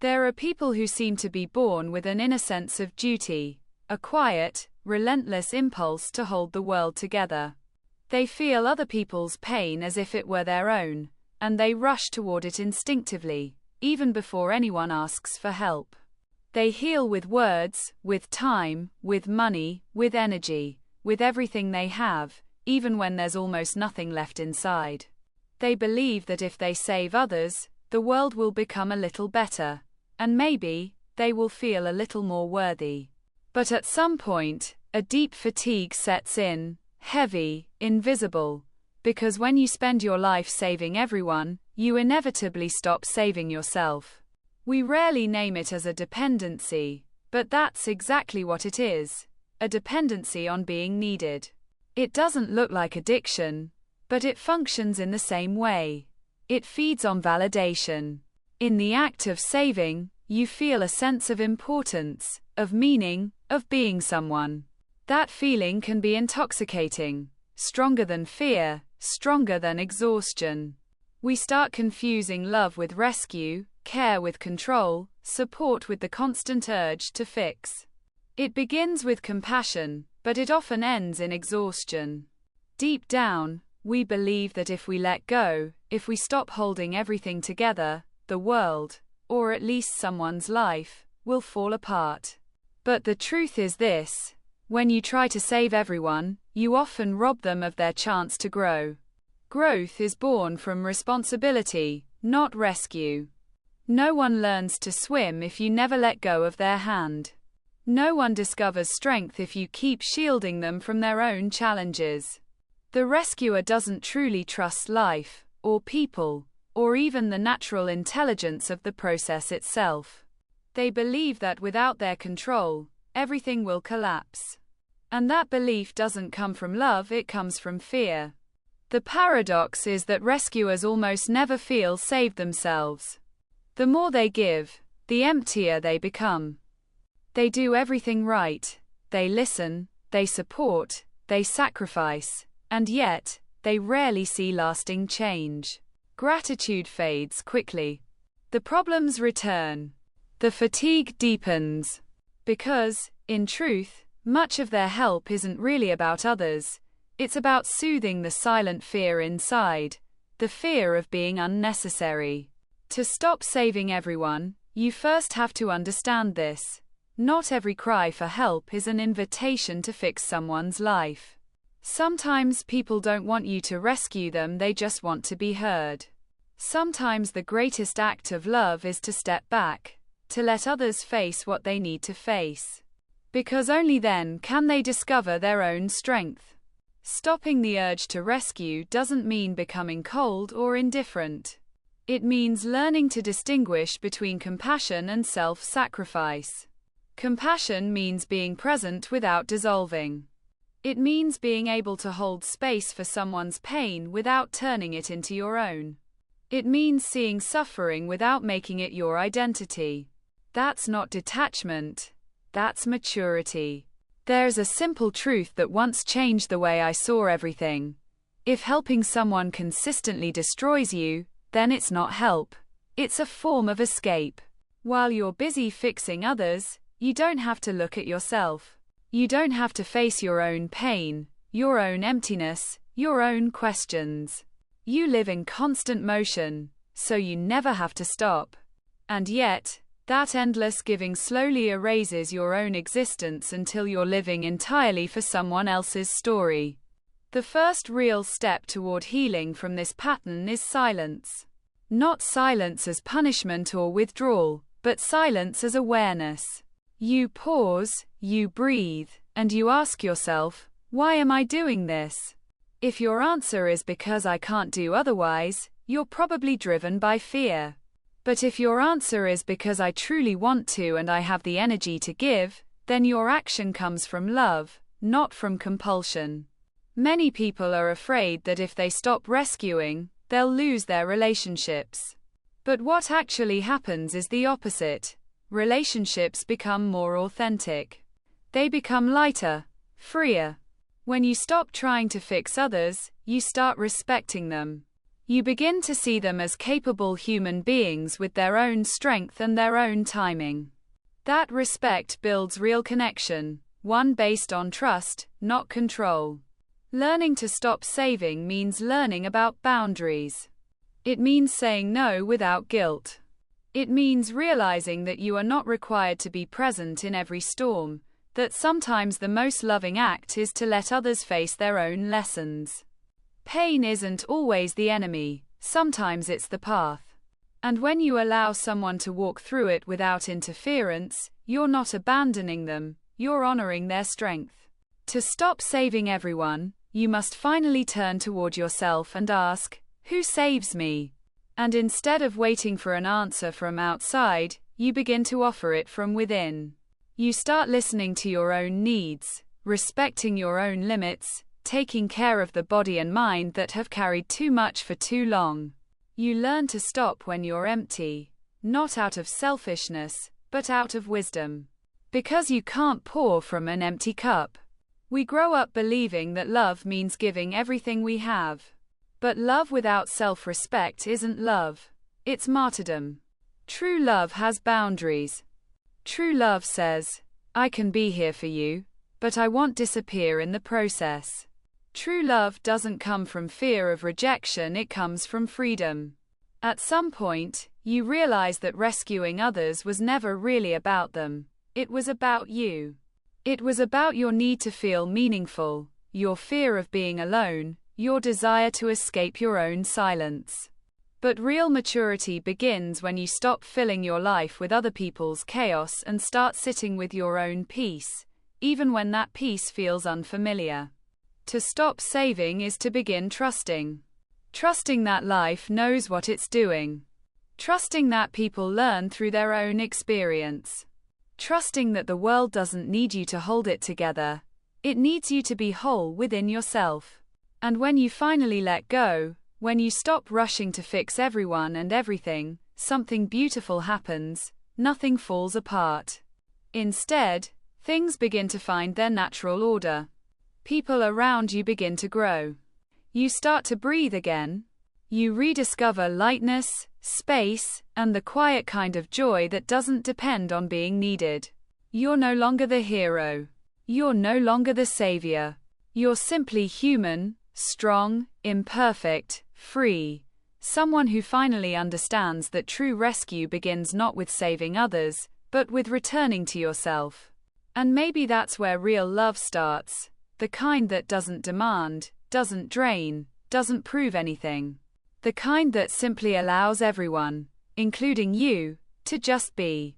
There are people who seem to be born with an inner sense of duty, a quiet, relentless impulse to hold the world together. They feel other people's pain as if it were their own, and they rush toward it instinctively, even before anyone asks for help. They heal with words, with time, with money, with energy, with everything they have, even when there's almost nothing left inside. They believe that if they save others, the world will become a little better, and maybe they will feel a little more worthy. But at some point, a deep fatigue sets in, heavy, invisible, because when you spend your life saving everyone, you inevitably stop saving yourself. We rarely name it as a dependency, but that's exactly what it is, a dependency on being needed. It doesn't look like addiction, but it functions in the same way. It feeds on validation. In the act of saving, you feel a sense of importance, of meaning, of being someone. That feeling can be intoxicating, stronger than fear, stronger than exhaustion. We start confusing love with rescue, care with control, support with the constant urge to fix. It begins with compassion, but it often ends in exhaustion. Deep down, we believe that if we let go, if we stop holding everything together, the world, or at least someone's life, will fall apart. But the truth is this: when you try to save everyone, you often rob them of their chance to grow. Growth is born from responsibility, not rescue. No one learns to swim if you never let go of their hand. No one discovers strength if you keep shielding them from their own challenges. The rescuer doesn't truly trust life, or people, or even the natural intelligence of the process itself. They believe that without their control, everything will collapse. And that belief doesn't come from love, it comes from fear. The paradox is that rescuers almost never feel saved themselves. The more they give, the emptier they become. They do everything right. They listen, they support, they sacrifice, and yet, they rarely see lasting change. Gratitude fades quickly. The problems return. The fatigue deepens. Because, in truth, much of their help isn't really about others. It's about soothing the silent fear inside, the fear of being unnecessary. To stop saving everyone, you first have to understand this. Not every cry for help is an invitation to fix someone's life. Sometimes people don't want you to rescue them, they just want to be heard. Sometimes the greatest act of love is to step back, to let others face what they need to face. Because only then can they discover their own strength. Stopping the urge to rescue doesn't mean becoming cold or indifferent. It means learning to distinguish between compassion and self-sacrifice. Compassion means being present without dissolving. It means being able to hold space for someone's pain without turning it into your own. It means seeing suffering without making it your identity. That's not detachment. That's maturity. There's a simple truth that once changed the way I saw everything. If helping someone consistently destroys you, then it's not help. It's a form of escape. While you're busy fixing others, you don't have to look at yourself. You don't have to face your own pain, your own emptiness, your own questions. You live in constant motion, so you never have to stop. And yet, that endless giving slowly erases your own existence until you're living entirely for someone else's story. The first real step toward healing from this pattern is silence. Not silence as punishment or withdrawal, but silence as awareness. You pause, you breathe, and you ask yourself, why am I doing this? If your answer is because I can't do otherwise, you're probably driven by fear. But if your answer is because I truly want to and I have the energy to give, then your action comes from love, not from compulsion. Many people are afraid that if they stop rescuing, they'll lose their relationships. But what actually happens is the opposite. Relationships become more authentic. They become lighter, freer. When you stop trying to fix others, you start respecting them. You begin to see them as capable human beings with their own strength and their own timing. That respect builds real connection, one based on trust, not control. Learning to stop saving means learning about boundaries. It means saying no without guilt. It means realizing that you are not required to be present in every storm, that sometimes the most loving act is to let others face their own lessons. Pain isn't always the enemy, sometimes it's the path. And when you allow someone to walk through it without interference, you're not abandoning them, you're honoring their strength. To stop saving everyone, you must finally turn toward yourself and ask, who saves me? And instead of waiting for an answer from outside, you begin to offer it from within. You start listening to your own needs, respecting your own limits, taking care of the body and mind that have carried too much for too long. You learn to stop when you're empty, not out of selfishness, but out of wisdom. Because you can't pour from an empty cup. We grow up believing that love means giving everything we have. But love without self-respect isn't love. It's martyrdom. True love has boundaries. True love says, I can be here for you, but I won't disappear in the process. True love doesn't come from fear of rejection, it comes from freedom. At some point, you realize that rescuing others was never really about them. It was about you. It was about your need to feel meaningful, your fear of being alone, your desire to escape your own silence. But real maturity begins when you stop filling your life with other people's chaos and start sitting with your own peace, even when that peace feels unfamiliar. To stop saving is to begin trusting. Trusting that life knows what it's doing. Trusting that people learn through their own experience. Trusting that the world doesn't need you to hold it together. It needs you to be whole within yourself. And when you finally let go, when you stop rushing to fix everyone and everything, something beautiful happens, nothing falls apart. Instead, things begin to find their natural order. People around you begin to grow. You start to breathe again. You rediscover lightness, space, and the quiet kind of joy that doesn't depend on being needed. You're no longer the hero. You're no longer the savior. You're simply human, strong, imperfect, free. Someone who finally understands that true rescue begins not with saving others, but with returning to yourself. And maybe that's where real love starts. The kind that doesn't demand, doesn't drain, doesn't prove anything. The kind that simply allows everyone, including you, to just be.